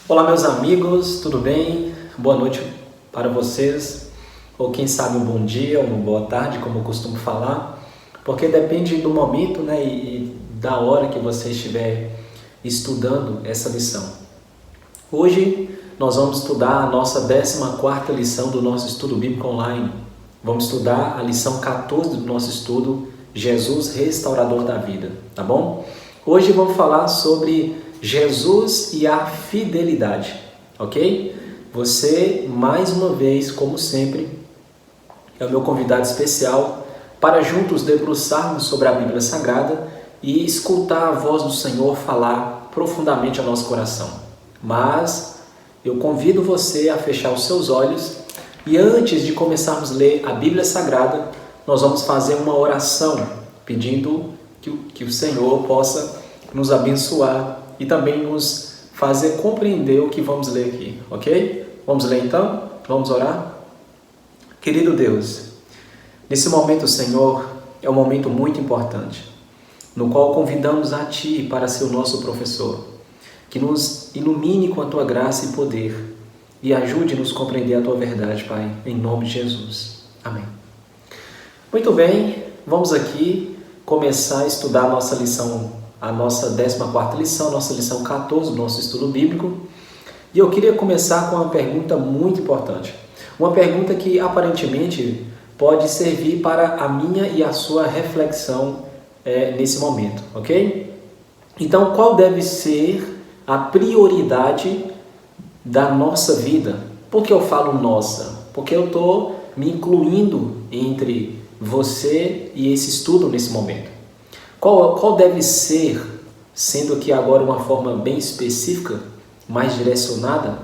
Olá, meus amigos, tudo bem? Boa noite para vocês, ou quem sabe um bom dia, uma boa tarde, como eu costumo falar, porque depende do momento, né, e da hora que você estiver estudando essa lição. Hoje nós vamos estudar a nossa 14ª lição do nosso estudo bíblico online. Vamos estudar a lição 14 do nosso estudo, Jesus, restaurador da vida, tá bom? Hoje vamos falar sobre Jesus e a fidelidade, ok? Você, mais uma vez, como sempre, é o meu convidado especial para juntos debruçarmos sobre a Bíblia Sagrada e escutar a voz do Senhor falar profundamente ao nosso coração. Mas eu convido você a fechar os seus olhos e antes de começarmos a ler a Bíblia Sagrada, nós vamos fazer uma oração pedindo que o Senhor possa nos abençoar e também nos fazer compreender o que vamos ler aqui, ok? Vamos ler então? Vamos orar? Querido Deus, nesse momento, Senhor, é um momento muito importante, no qual convidamos a Ti para ser o nosso professor, que nos ilumine com a Tua graça e poder e ajude-nos a compreender a Tua verdade, Pai, em nome de Jesus. Amém. Muito bem, vamos aqui começar a estudar a nossa lição, a nossa 14ª lição, nossa lição 14 do nosso estudo bíblico. E eu queria começar com uma pergunta muito importante. Uma pergunta que aparentemente pode servir para a minha e a sua reflexão nesse momento, ok? Então, qual deve ser a prioridade da nossa vida? Por que eu falo nossa? Porque eu estou me incluindo entre você e esse estudo nesse momento. Qual deve ser, sendo aqui agora uma forma bem específica, mais direcionada,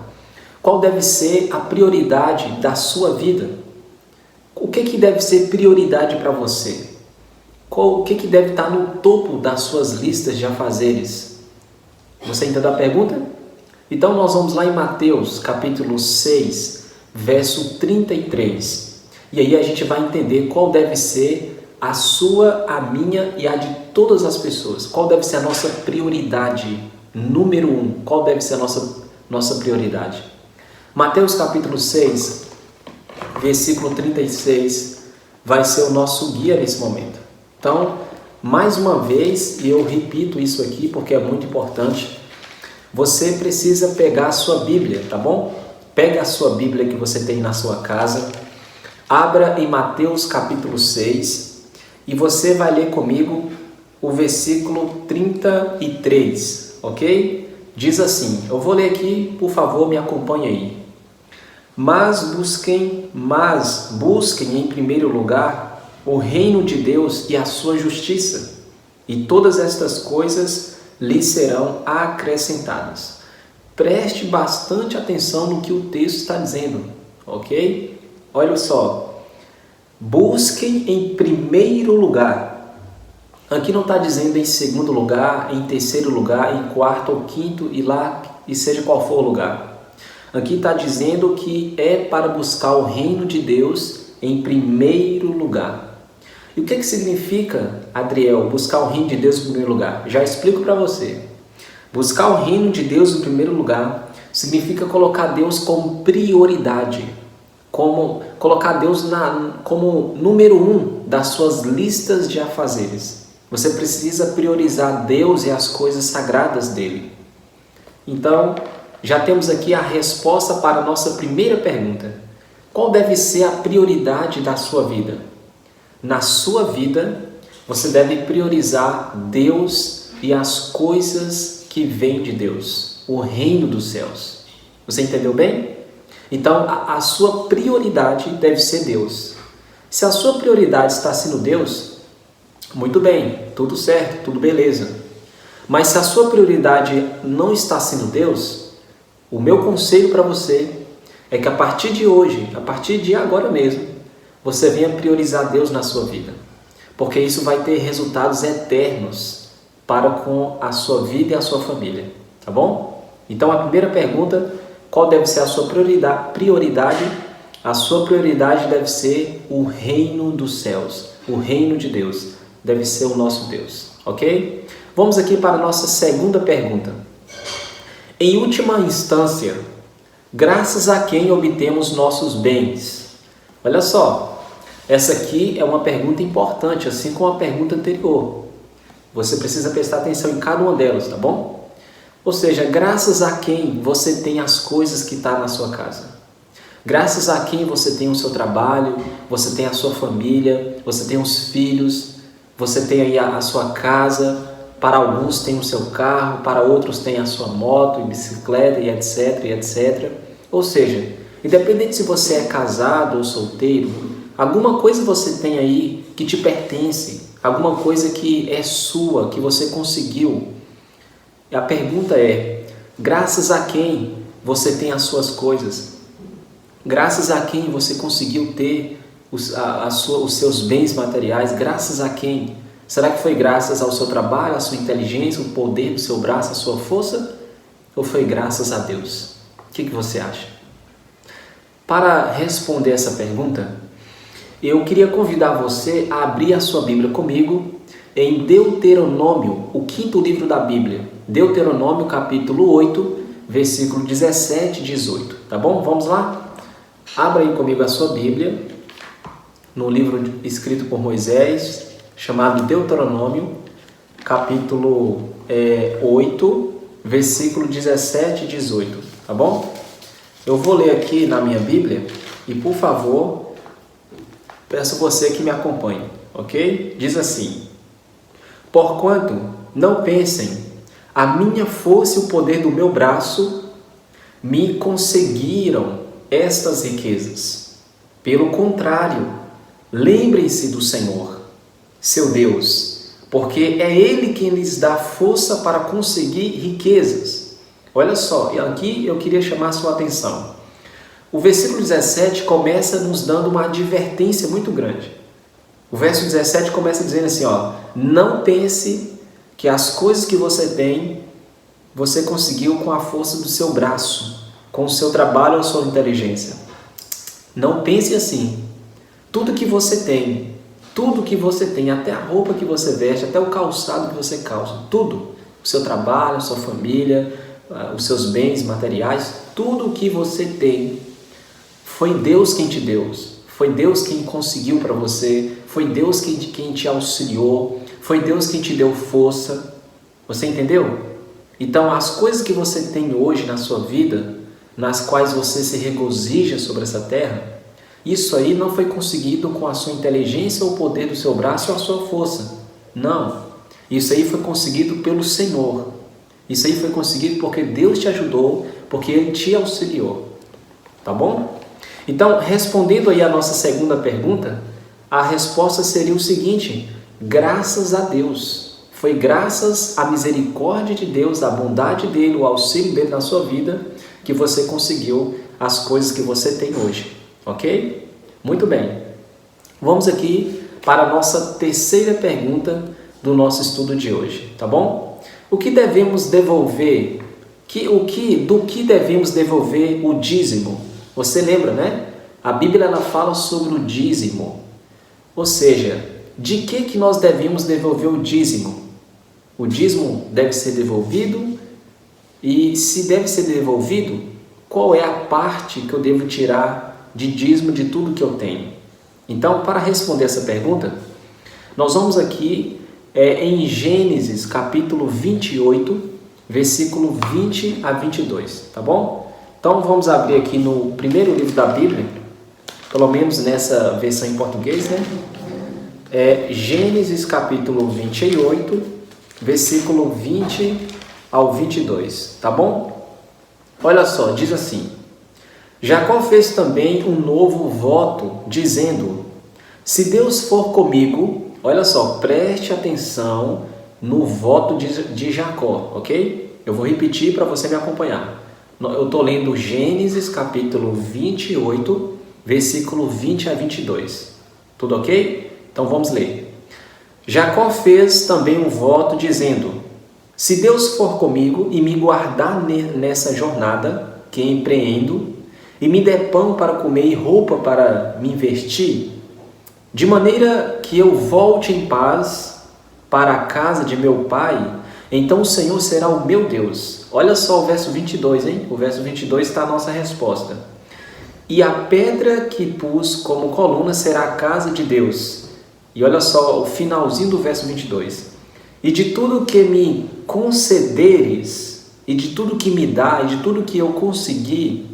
qual deve ser a prioridade da sua vida? O que deve ser prioridade para você? O que deve estar no topo das suas listas de afazeres? Você entendeu a pergunta? Então nós vamos lá em Mateus, capítulo 6, verso 33. E aí a gente vai entender qual deve ser a sua, a minha e a de todas as pessoas. Qual deve ser a nossa prioridade número 1? Qual deve ser a nossa prioridade? Mateus capítulo 6, versículo 36, vai ser o nosso guia nesse momento. Então, mais uma vez, e eu repito isso aqui porque é muito importante, você precisa pegar a sua Bíblia, tá bom? Pega a sua Bíblia que você tem na sua casa, abra em Mateus capítulo 6, e você vai ler comigo o versículo 33, ok? Diz assim, eu vou ler aqui, por favor, me acompanhe aí. Mas busquem em primeiro lugar o reino de Deus e a sua justiça, e todas estas coisas lhes serão acrescentadas. Preste bastante atenção no que o texto está dizendo, ok? Olha só. Busquem em primeiro lugar. Aqui não está dizendo em segundo lugar, em terceiro lugar, em quarto ou quinto e seja qual for o lugar. Aqui está dizendo que é para buscar o reino de Deus em primeiro lugar. E o que significa, Adriel, buscar o reino de Deus em primeiro lugar? Já explico para você. Buscar o reino de Deus em primeiro lugar significa colocar Deus como prioridade. Como colocar Deus como número 1 das suas listas de afazeres. Você precisa priorizar Deus e as coisas sagradas dele. Então, já temos aqui a resposta para a nossa primeira pergunta. Qual deve ser a prioridade da sua vida? Na sua vida, você deve priorizar Deus e as coisas que vêm de Deus, o reino dos céus. Você entendeu bem? Então, a sua prioridade deve ser Deus. Se a sua prioridade está sendo Deus, muito bem, tudo certo, tudo beleza. Mas se a sua prioridade não está sendo Deus, o meu conselho para você é que a partir de hoje, a partir de agora mesmo, você venha priorizar Deus na sua vida. Porque isso vai ter resultados eternos para com a sua vida e a sua família. Tá bom? Então, a primeira pergunta: qual deve ser a sua prioridade? A sua prioridade deve ser o reino dos céus, o reino de Deus, deve ser o nosso Deus, ok? Vamos aqui para a nossa segunda pergunta. Em última instância, graças a quem obtemos nossos bens? Olha só, essa aqui é uma pergunta importante, assim como a pergunta anterior. Você precisa prestar atenção em cada uma delas, tá bom? Ou seja, graças a quem você tem as coisas que estão na sua casa? Graças a quem você tem o seu trabalho, você tem a sua família, você tem os filhos, você tem aí a sua casa, para alguns tem o seu carro, para outros tem a sua moto e bicicleta e etc, e etc. Ou seja, independente se você é casado ou solteiro, alguma coisa você tem aí que te pertence, alguma coisa que é sua, que você conseguiu. E a pergunta é, graças a quem você tem as suas coisas? Graças a quem você conseguiu ter os seus bens materiais? Graças a quem? Será que foi graças ao seu trabalho, à sua inteligência, o poder do seu braço, a sua força? Ou foi graças a Deus? O que você acha? Para responder essa pergunta, eu queria convidar você a abrir a sua Bíblia comigo em Deuteronômio, o 5º livro da Bíblia. Deuteronômio, capítulo 8, versículo 17 e 18. Tá bom? Vamos lá? Abra aí comigo a sua Bíblia, no livro escrito por Moisés, chamado Deuteronômio, capítulo 8, versículo 17 e 18, tá bom? Eu vou ler aqui na minha Bíblia e, por favor, peço você que me acompanhe, ok? Diz assim: porquanto não pensem, a minha força e o poder do meu braço me conseguiram estas riquezas. Pelo contrário, lembrem-se do Senhor, seu Deus, porque é Ele quem lhes dá força para conseguir riquezas. Olha só, e aqui eu queria chamar a sua atenção. O versículo 17 começa nos dando uma advertência muito grande. O verso 17 começa dizendo assim, não pense que as coisas que você tem, você conseguiu com a força do seu braço, com o seu trabalho ou a sua inteligência. Não pense assim. Tudo que você tem, até a roupa que você veste, até o calçado que você calça, tudo, o seu trabalho, a sua família, os seus bens materiais, tudo o que você tem, foi Deus quem te deu, foi Deus quem conseguiu para você, foi Deus quem te auxiliou, foi Deus quem te deu força. Você entendeu? Então, as coisas que você tem hoje na sua vida, nas quais você se regozija sobre essa terra, isso aí não foi conseguido com a sua inteligência ou o poder do seu braço ou a sua força. Não. Isso aí foi conseguido pelo Senhor. Isso aí foi conseguido porque Deus te ajudou, porque Ele te auxiliou. Tá bom? Então, respondendo aí a nossa segunda pergunta, a resposta seria o seguinte: graças a Deus. Foi graças à misericórdia de Deus, à bondade dEle, o auxílio dEle na sua vida, que você conseguiu as coisas que você tem hoje. Ok? Muito bem. Vamos aqui para a nossa terceira pergunta do nosso estudo de hoje, tá bom? O que devemos devolver? Do que devemos devolver o dízimo? Você lembra, né? A Bíblia ela fala sobre o dízimo. Ou seja, de que nós devemos devolver o dízimo? O dízimo deve ser devolvido? E se deve ser devolvido, qual é a parte que eu devo tirar de dízimo de tudo que eu tenho? Então, para responder essa pergunta, nós vamos aqui em Gênesis capítulo 28, versículo 20 a 22, tá bom? Então, vamos abrir aqui no primeiro livro da Bíblia, pelo menos nessa versão em português, né? Gênesis capítulo 28, versículo 20 ao 22, tá bom? Olha só, diz assim: Jacó fez também um novo voto, dizendo: se Deus for comigo, olha só, preste atenção no voto de Jacó, ok? Eu vou repetir para você me acompanhar. Eu estou lendo Gênesis capítulo 28, versículo 20 a 22. Tudo ok? Então vamos ler. Jacó fez também um voto, dizendo: se Deus for comigo e me guardar nessa jornada que empreendo, e me der pão para comer e roupa para me vestir, de maneira que eu volte em paz para a casa de meu pai, então o Senhor será o meu Deus, Olha só o verso 22, hein? O verso 22 está a nossa resposta. E a pedra que pus como coluna será a casa de Deus. E olha só o finalzinho do verso 22. E de tudo que me concederes, e de tudo que me dá, e de tudo que eu conseguir,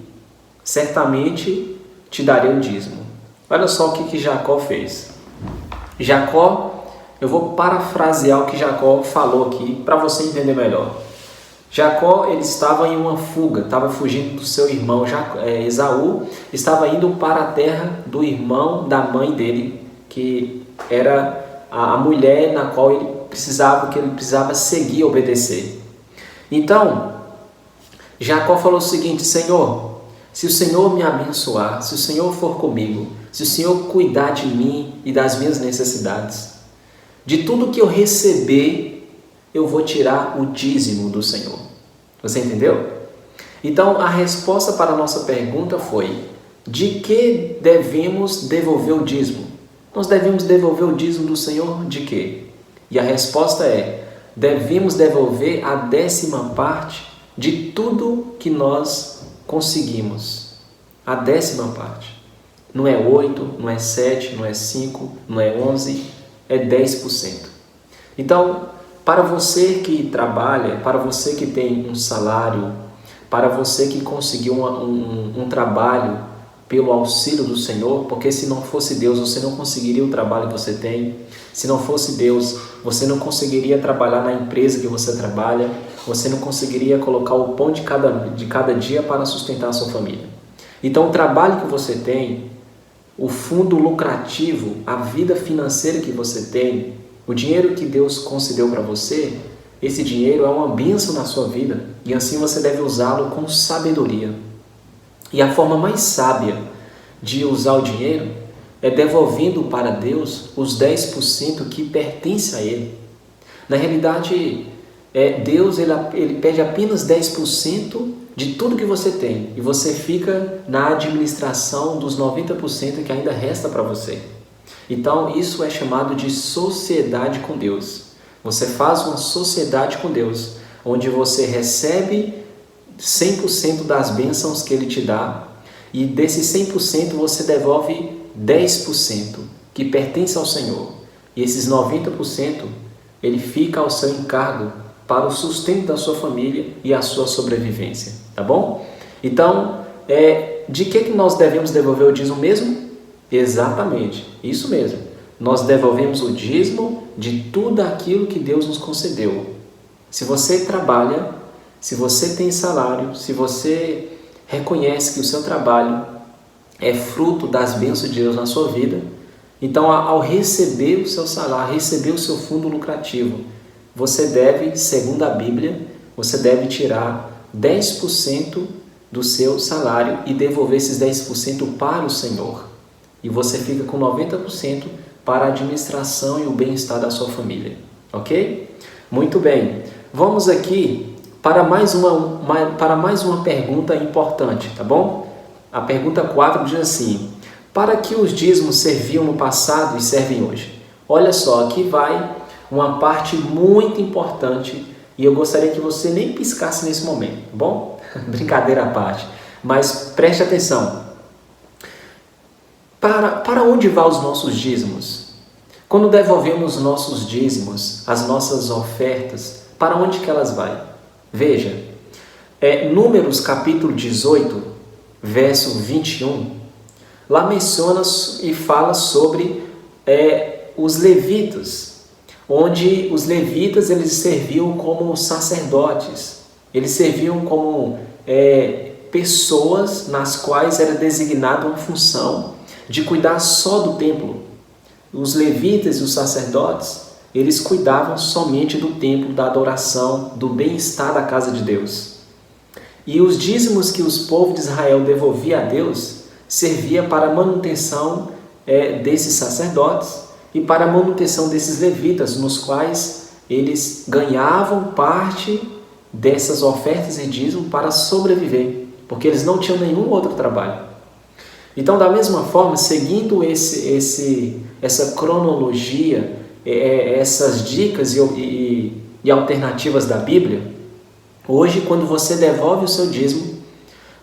certamente te darei o dízimo. Olha só o que Jacó fez. Jacó, eu vou parafrasear o que Jacó falou aqui para você entender melhor. Jacó, ele estava em uma fuga, estava fugindo do seu irmão Esaú, estava indo para a terra do irmão da mãe dele, que era a mulher na qual ele precisava seguir e obedecer. Então, Jacó falou o seguinte: Senhor, se o Senhor me abençoar, se o Senhor for comigo, se o Senhor cuidar de mim e das minhas necessidades, de tudo que eu receber, eu vou tirar o dízimo do Senhor. Você entendeu? Então, a resposta para a nossa pergunta foi: de que devemos devolver o dízimo? Nós devemos devolver o dízimo do Senhor de quê? E a resposta é: devemos devolver a 10ª parte de tudo que nós conseguimos. A 10ª parte. Não é 8, não é 7, não é 5, não é 11, é 10%. Então, para você que trabalha, para você que tem um salário, para você que conseguiu um trabalho pelo auxílio do Senhor, porque se não fosse Deus, você não conseguiria o trabalho que você tem. Se não fosse Deus, você não conseguiria trabalhar na empresa que você trabalha, você não conseguiria colocar o pão de cada dia para sustentar a sua família. Então, o trabalho que você tem, o fundo lucrativo, a vida financeira que você tem, o dinheiro que Deus concedeu para você, esse dinheiro é uma bênção na sua vida e assim você deve usá-lo com sabedoria. E a forma mais sábia de usar o dinheiro é devolvendo para Deus os 10% que pertence a Ele. Na realidade, Deus ele pede apenas 10% de tudo que você tem e você fica na administração dos 90% que ainda resta para você. Então, isso é chamado de sociedade com Deus. Você faz uma sociedade com Deus, onde você recebe 100% das bênçãos que Ele te dá, e desses 100% você devolve 10% que pertence ao Senhor. E esses 90% Ele fica ao seu encargo para o sustento da sua família e a sua sobrevivência. Tá bom? Então, de que nós devemos devolver o dízimo mesmo? Exatamente, isso mesmo. Nós devolvemos o dízimo de tudo aquilo que Deus nos concedeu. Se você trabalha, se você tem salário, se você reconhece que o seu trabalho é fruto das bênçãos de Deus na sua vida, então ao receber o seu salário, receber o seu fundo lucrativo, você deve, segundo a Bíblia, você deve tirar 10% do seu salário e devolver esses 10% para o Senhor. E você fica com 90% para a administração e o bem-estar da sua família. Ok? Muito bem. Vamos aqui para mais uma pergunta importante, tá bom? A pergunta 4 diz assim: para que os dízimos serviam no passado e servem hoje? Olha só, aqui vai uma parte muito importante e eu gostaria que você nem piscasse nesse momento, tá bom? Brincadeira à parte. Mas preste atenção. Para onde vão os nossos dízimos? Quando devolvemos nossos dízimos, as nossas ofertas, para onde que elas vão? Veja, Números capítulo 18, verso 21, lá menciona e fala sobre os levitas, onde os levitas eles serviam como sacerdotes, eles serviam como pessoas nas quais era designada uma função de cuidar só do templo. Os levitas e os sacerdotes, eles cuidavam somente do templo, da adoração, do bem-estar da casa de Deus. E os dízimos que os povos de Israel devolvia a Deus, servia para a manutenção desses sacerdotes e para a manutenção desses levitas, nos quais eles ganhavam parte dessas ofertas e dízimos para sobreviver, porque eles não tinham nenhum outro trabalho. Então, da mesma forma, seguindo essa cronologia, essas dicas e alternativas da Bíblia, Hoje, quando você devolve o seu dízimo,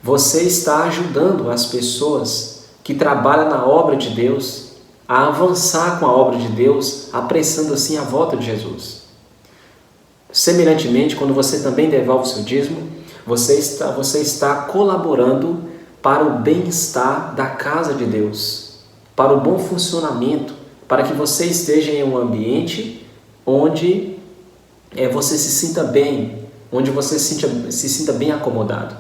você está ajudando as pessoas que trabalham na obra de Deus a avançar com a obra de Deus, apressando assim a volta de Jesus. Semelhantemente, quando você também devolve o seu dízimo, você está colaborando para o bem-estar da casa de Deus, para o bom funcionamento, para que você esteja em um ambiente onde você se sinta bem, onde você se sinta bem acomodado.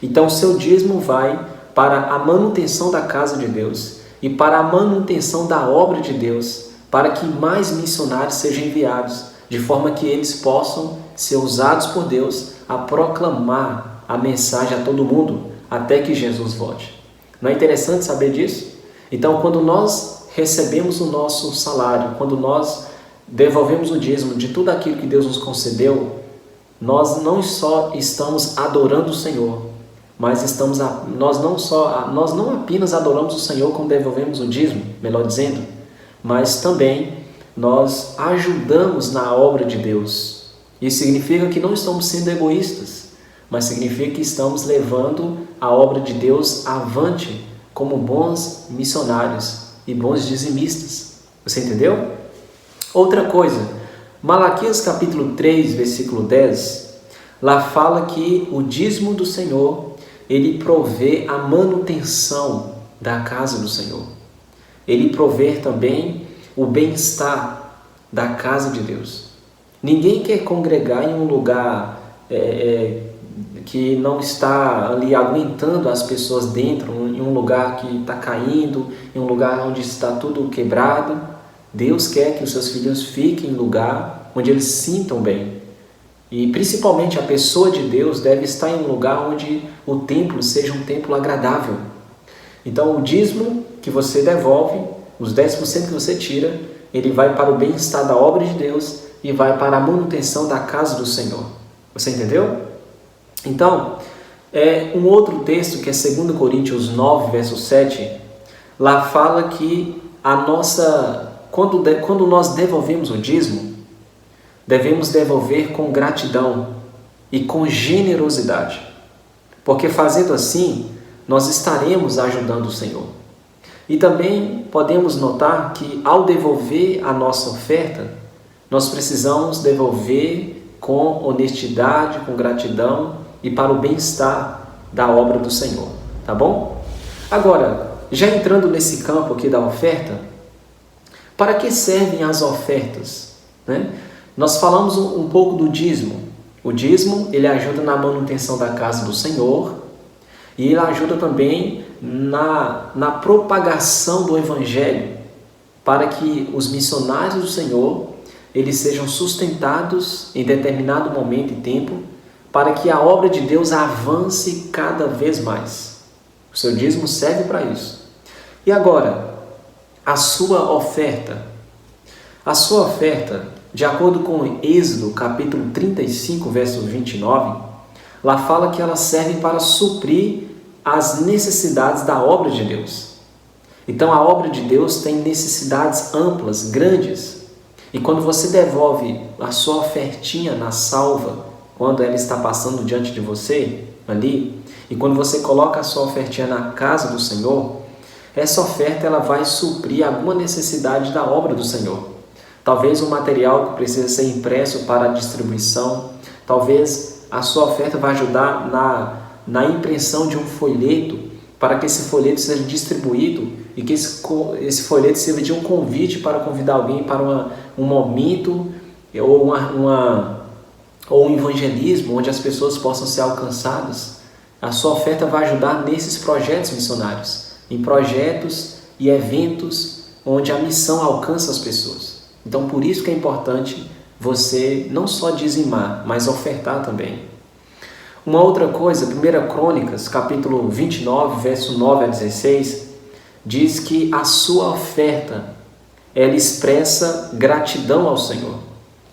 Então, o seu dízimo vai para a manutenção da casa de Deus e para a manutenção da obra de Deus, para que mais missionários sejam enviados, de forma que eles possam ser usados por Deus a proclamar a mensagem a todo mundo, até que Jesus volte. Não é interessante saber disso? Então, quando nós recebemos o nosso salário, quando nós devolvemos o dízimo de tudo aquilo que Deus nos concedeu, nós não só estamos adorando o Senhor, mas nós não apenas adoramos o Senhor quando devolvemos o dízimo, melhor dizendo, mas também nós ajudamos na obra de Deus. Isso significa que não estamos sendo egoístas, mas significa que estamos levando a obra de Deus avante como bons missionários e bons dizimistas. Você entendeu? Outra coisa, Malaquias capítulo 3, versículo 10, lá fala que o dízimo do Senhor, ele provê a manutenção da casa do Senhor. Ele provê também o bem-estar da casa de Deus. Ninguém quer congregar em um lugar que não está ali aguentando as pessoas dentro, em um lugar que está caindo, em um lugar onde está tudo quebrado. Deus quer que os seus filhos fiquem em lugar onde eles se sintam bem. E principalmente a pessoa de Deus deve estar em um lugar onde o templo seja um templo agradável. Então o dízimo que você devolve, os 10% que você tira, ele vai para o bem-estar da obra de Deus e vai para a manutenção da casa do Senhor. Você entendeu? Então, um outro texto que é 2 Coríntios 9, verso 7, lá fala que quando nós devolvemos o dízimo, devemos devolver com gratidão e com generosidade, porque fazendo assim, nós estaremos ajudando o Senhor. E também podemos notar que ao devolver a nossa oferta, nós precisamos devolver com honestidade, com gratidão e para o bem-estar da obra do Senhor, tá bom? Agora, já entrando nesse campo aqui da oferta, para que servem as ofertas, né? Nós falamos um pouco do dízimo. O dízimo, ele ajuda na manutenção da casa do Senhor e ele ajuda também na propagação do Evangelho, para que os missionários do Senhor eles sejam sustentados em determinado momento e tempo, para que a obra de Deus avance cada vez mais. O seu dízimo serve para isso. E agora, a sua oferta. A sua oferta, de acordo com Êxodo, capítulo 35, verso 29, lá fala que ela serve para suprir as necessidades da obra de Deus. Então, a obra de Deus tem necessidades amplas, grandes. E quando você devolve a sua ofertinha na salva, quando ela está passando diante de você, ali, e quando você coloca a sua ofertinha na casa do Senhor, essa oferta ela vai suprir alguma necessidade da obra do Senhor. Talvez um material que precisa ser impresso para a distribuição, talvez a sua oferta vai ajudar na impressão de um folheto, para que esse folheto seja distribuído e que esse folheto sirva de um convite para convidar alguém para um momento ou um evangelismo onde as pessoas possam ser alcançadas. A sua oferta vai ajudar nesses projetos missionários, em projetos e eventos onde a missão alcança as pessoas. Então, por isso que é importante você não só dizimar, mas ofertar também. Uma outra coisa, 1 Crônicas, capítulo 29, verso 9 a 16, diz que a sua oferta, ela expressa gratidão ao Senhor.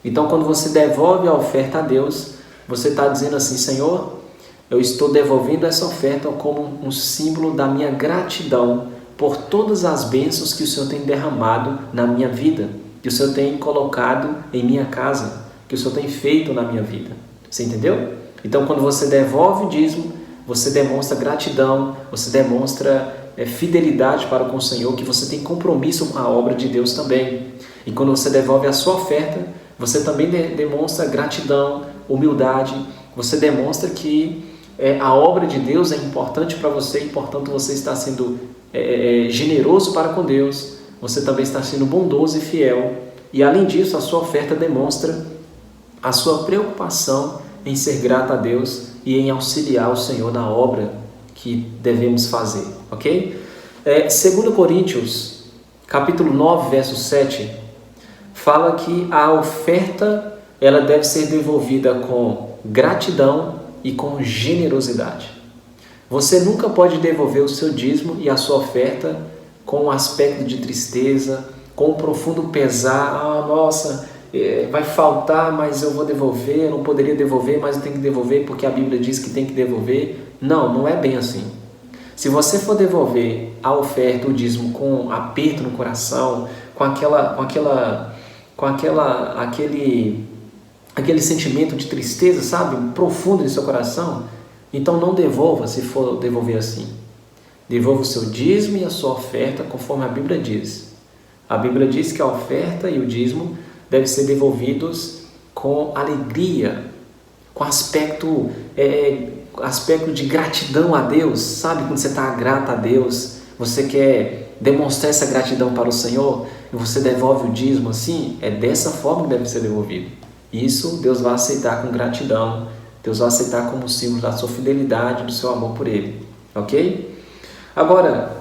Então, quando você devolve a oferta a Deus, você está dizendo assim: Senhor, eu estou devolvendo essa oferta como um símbolo da minha gratidão por todas as bênçãos que o Senhor tem derramado na minha vida, que o Senhor tem colocado em minha casa, que o Senhor tem feito na minha vida. Você entendeu? Então, quando você devolve o dízimo, você demonstra gratidão, você demonstra fidelidade para com o Senhor, que você tem compromisso com a obra de Deus também. E quando você devolve a sua oferta, você também demonstra gratidão, humildade, você demonstra que a obra de Deus é importante para você e, portanto, você está sendo generoso para com Deus, você também está sendo bondoso e fiel. E, além disso, a sua oferta demonstra a sua preocupação em ser grato a Deus e em auxiliar o Senhor na obra que devemos fazer, ok? 2 Coríntios, capítulo 9, verso 7, fala que a oferta ela deve ser devolvida com gratidão e com generosidade. Você nunca pode devolver o seu dízimo e a sua oferta com um aspecto de tristeza, com um profundo pesar. Nossa, vai faltar, mas eu vou devolver, eu não poderia devolver, mas eu tenho que devolver porque a Bíblia diz que tem que devolver. Não, não é bem assim. Se você for devolver a oferta, o dízimo, com aperto no coração, com aquele sentimento de tristeza, sabe, profundo em seu coração, então não devolva se for devolver assim. Devolva o seu dízimo e a sua oferta conforme a Bíblia diz. A Bíblia diz que a oferta e o dízimo devem ser devolvidos com alegria, com aspecto de gratidão a Deus, sabe? Quando você está grato a Deus, você quer demonstrar essa gratidão para o Senhor e você devolve o dízimo assim, é dessa forma que deve ser devolvido. Isso Deus vai aceitar com gratidão, Deus vai aceitar como símbolo da sua fidelidade, do seu amor por Ele, ok? Agora,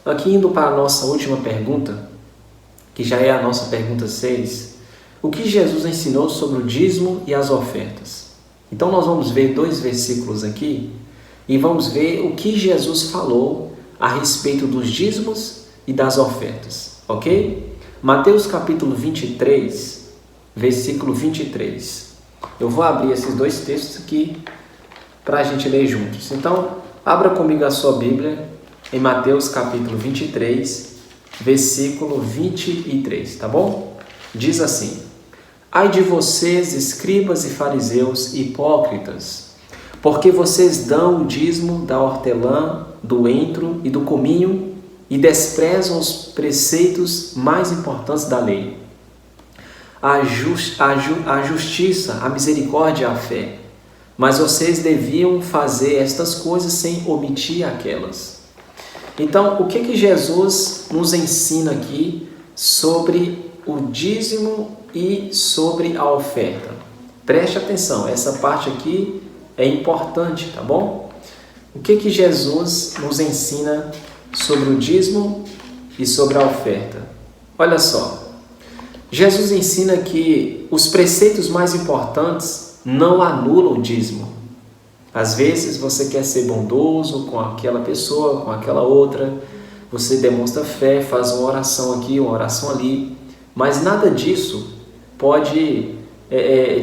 aqui indo para a nossa última pergunta, que já é a nossa pergunta 6, o que Jesus ensinou sobre o dízimo e as ofertas? Então nós vamos ver 2 versículos aqui e vamos ver o que Jesus falou a respeito dos dízimos e das ofertas, ok? Mateus capítulo 23, versículo 23. Eu vou abrir esses 2 textos aqui para a gente ler juntos. Então, abra comigo a sua Bíblia em Mateus capítulo 23, versículo 23, tá bom? Diz assim: Ai de vocês, escribas e fariseus hipócritas, porque vocês dão o dízimo da hortelã, do entro e do cominho e desprezam os preceitos mais importantes da lei: a justiça, a misericórdia e a fé. Mas vocês deviam fazer estas coisas sem omitir aquelas. Então, o que Jesus nos ensina aqui sobre o dízimo e sobre a oferta? Preste atenção, essa parte aqui é importante, tá bom? O que Jesus nos ensina sobre o dízimo e sobre a oferta? Olha só, Jesus ensina que os preceitos mais importantes não anulam o dízimo. Às vezes você quer ser bondoso com aquela pessoa, com aquela outra, você demonstra fé, faz uma oração aqui, uma oração ali, mas nada disso pode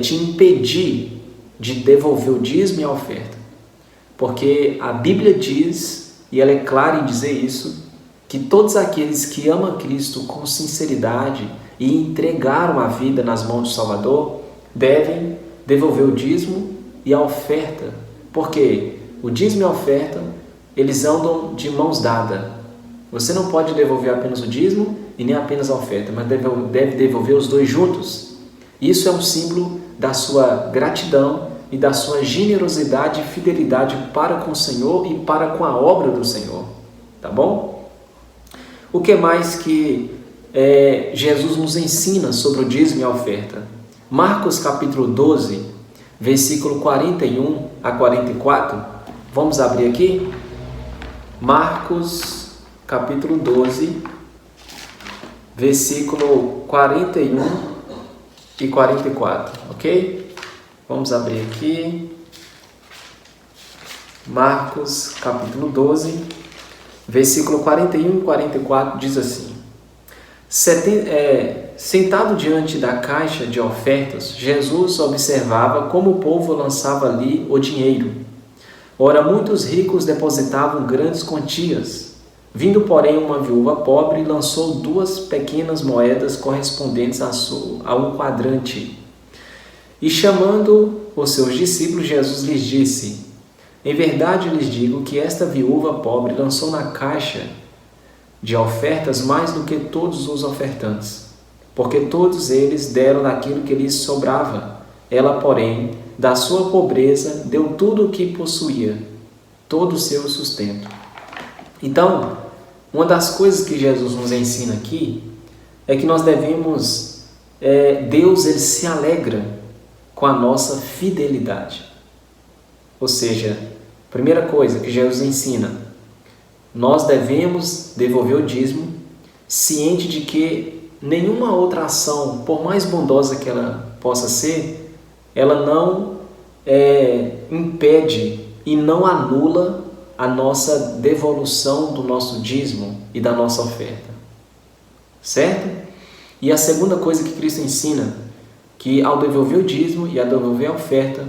te impedir de devolver o dízimo e a oferta. Porque a Bíblia diz, e ela é clara em dizer isso, que todos aqueles que amam Cristo com sinceridade e entregaram a vida nas mãos do Salvador, devem devolver o dízimo e a oferta. Porque o dízimo e a oferta, eles andam de mãos dadas. Você não pode devolver apenas o dízimo e nem apenas a oferta, mas deve devolver os dois juntos. Isso é um símbolo da sua gratidão e da sua generosidade e fidelidade para com o Senhor e para com a obra do Senhor. Tá bom? O que mais que Jesus nos ensina sobre o dízimo e a oferta? Marcos capítulo 12, versículo 41 a 44. Vamos abrir aqui? Marcos capítulo 12, versículo 41 e 44, ok? Vamos abrir aqui. Marcos capítulo 12, versículo 41 e 44 diz assim: Sentado diante da caixa de ofertas, Jesus observava como o povo lançava ali o dinheiro. Ora, muitos ricos depositavam grandes quantias. Vindo, porém, uma viúva pobre, lançou 2 pequenas moedas correspondentes a um quadrante. E chamando os seus discípulos, Jesus lhes disse: em verdade lhes digo que esta viúva pobre lançou na caixa de ofertas mais do que todos os ofertantes, porque todos eles deram daquilo que lhes sobrava. Ela, porém, da sua pobreza, deu tudo o que possuía, todo o seu sustento. Então, uma das coisas que Jesus nos ensina aqui é que nós devemos, Deus ele se alegra com a nossa fidelidade. Ou seja, primeira coisa que Jesus ensina, nós devemos devolver o dízimo, ciente de que nenhuma outra ação, por mais bondosa que ela possa ser, ela não impede e não anula a nossa devolução do nosso dízimo e da nossa oferta. Certo? E a segunda coisa que Cristo ensina, que ao devolver o dízimo e ao devolver a oferta,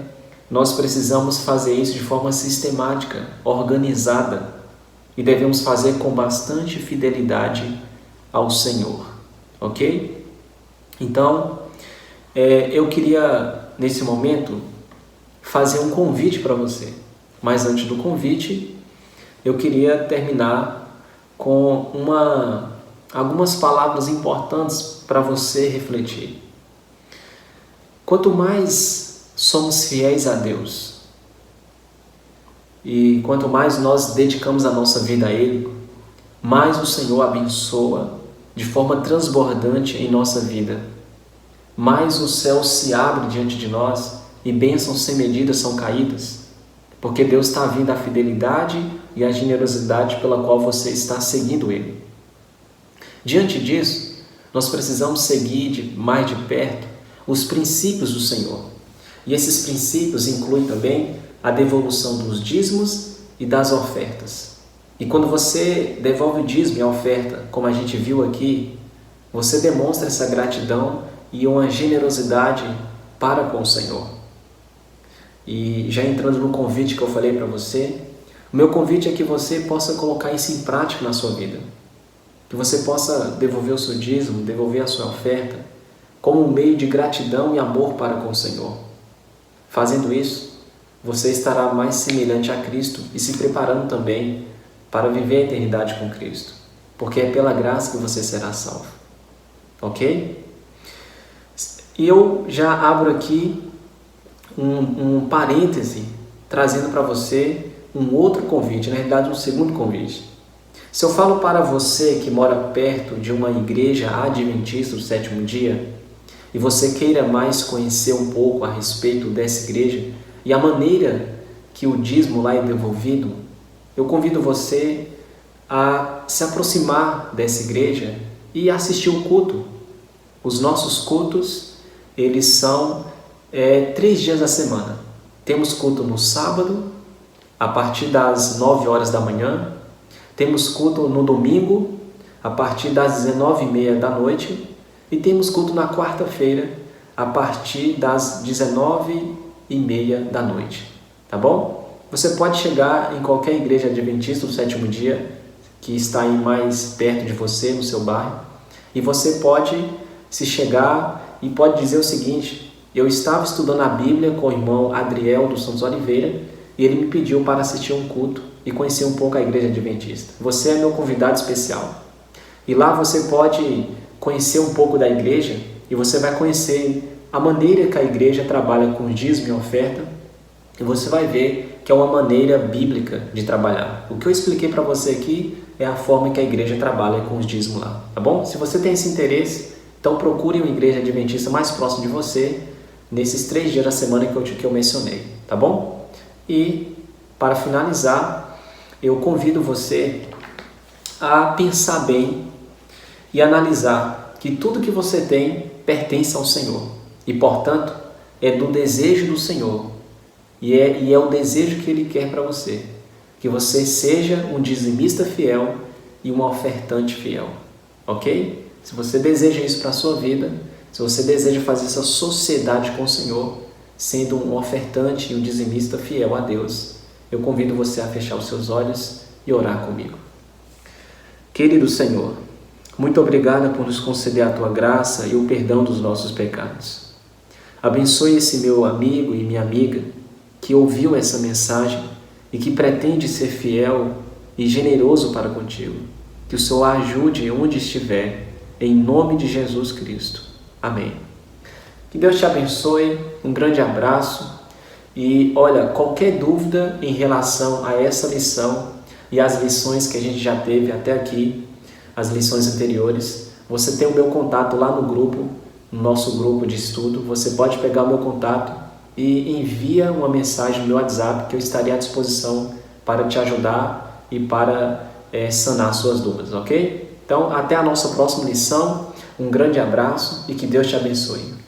nós precisamos fazer isso de forma sistemática, organizada, e devemos fazer com bastante fidelidade ao Senhor. Ok? Então, eu queria, nesse momento, fazer um convite para você. Mas antes do convite, eu queria terminar com algumas palavras importantes para você refletir. Quanto mais somos fiéis a Deus e quanto mais nós dedicamos a nossa vida a Ele, mais o Senhor abençoa de forma transbordante em nossa vida. Mais o céu se abre diante de nós e bênçãos sem medida são caídas, porque Deus está vindo a fidelidade e a generosidade pela qual você está seguindo Ele. Diante disso, nós precisamos seguir mais de perto os princípios do Senhor. E esses princípios incluem também a devolução dos dízimos e das ofertas. E quando você devolve o dízimo e a oferta, como a gente viu aqui, você demonstra essa gratidão e uma generosidade para com o Senhor. E já entrando no convite que eu falei para você, o meu convite é que você possa colocar isso em prática na sua vida. Que você possa devolver o seu dízimo, devolver a sua oferta, como um meio de gratidão e amor para com o Senhor. Fazendo isso, você estará mais semelhante a Cristo e se preparando também para viver a eternidade com Cristo, porque é pela graça que você será salvo. Ok? E eu já abro aqui um parêntese, trazendo para você um outro convite, na realidade um segundo convite. Se eu falo para você que mora perto de uma igreja adventista do sétimo dia, e você queira mais conhecer um pouco a respeito dessa igreja e a maneira que o dízimo lá é devolvido, eu convido você a se aproximar dessa igreja e assistir o culto. Os nossos cultos, eles são 3 dias da semana. Temos culto no sábado, a partir das 9 horas da manhã. Temos culto no domingo, a partir das 19h30 da noite. E temos culto na quarta-feira, a partir das 19h30 da noite. Tá bom? Você pode chegar em qualquer igreja adventista do sétimo dia, que está aí mais perto de você, no seu bairro. E você pode se chegar e pode dizer o seguinte: eu estava estudando a Bíblia com o irmão Adriel dos Santos Oliveira e ele me pediu para assistir um culto e conhecer um pouco a igreja adventista. Você é meu convidado especial. E lá você pode conhecer um pouco da igreja e você vai conhecer a maneira que a igreja trabalha com dízimo e oferta e você vai ver que é uma maneira bíblica de trabalhar. O que eu expliquei para você aqui é a forma que a igreja trabalha com os dízimos lá, tá bom? Se você tem esse interesse, então procure uma igreja adventista mais próxima de você nesses 3 dias da semana que eu mencionei, tá bom? E para finalizar, eu convido você a pensar bem e analisar que tudo que você tem pertence ao Senhor e, portanto, é do desejo do Senhor e é o desejo que Ele quer para você, que você seja um dizimista fiel e um ofertante fiel, ok? Se você deseja isso para a sua vida, se você deseja fazer essa sociedade com o Senhor, sendo um ofertante e um dizimista fiel a Deus, eu convido você a fechar os seus olhos e orar comigo. Querido Senhor, muito obrigado por nos conceder a Tua graça e o perdão dos nossos pecados. Abençoe esse meu amigo e minha amiga que ouviu essa mensagem e que pretende ser fiel e generoso para contigo. Que o Senhor a ajude onde estiver, em nome de Jesus Cristo. Amém. Que Deus te abençoe, um grande abraço e olha, qualquer dúvida em relação a essa lição e as lições que a gente já teve até aqui, as lições anteriores, você tem o meu contato lá no grupo, no nosso grupo de estudo. Você pode pegar o meu contato e envia uma mensagem no meu WhatsApp que eu estarei à disposição para te ajudar e para sanar suas dúvidas, ok? Então, até a nossa próxima lição, um grande abraço e que Deus te abençoe.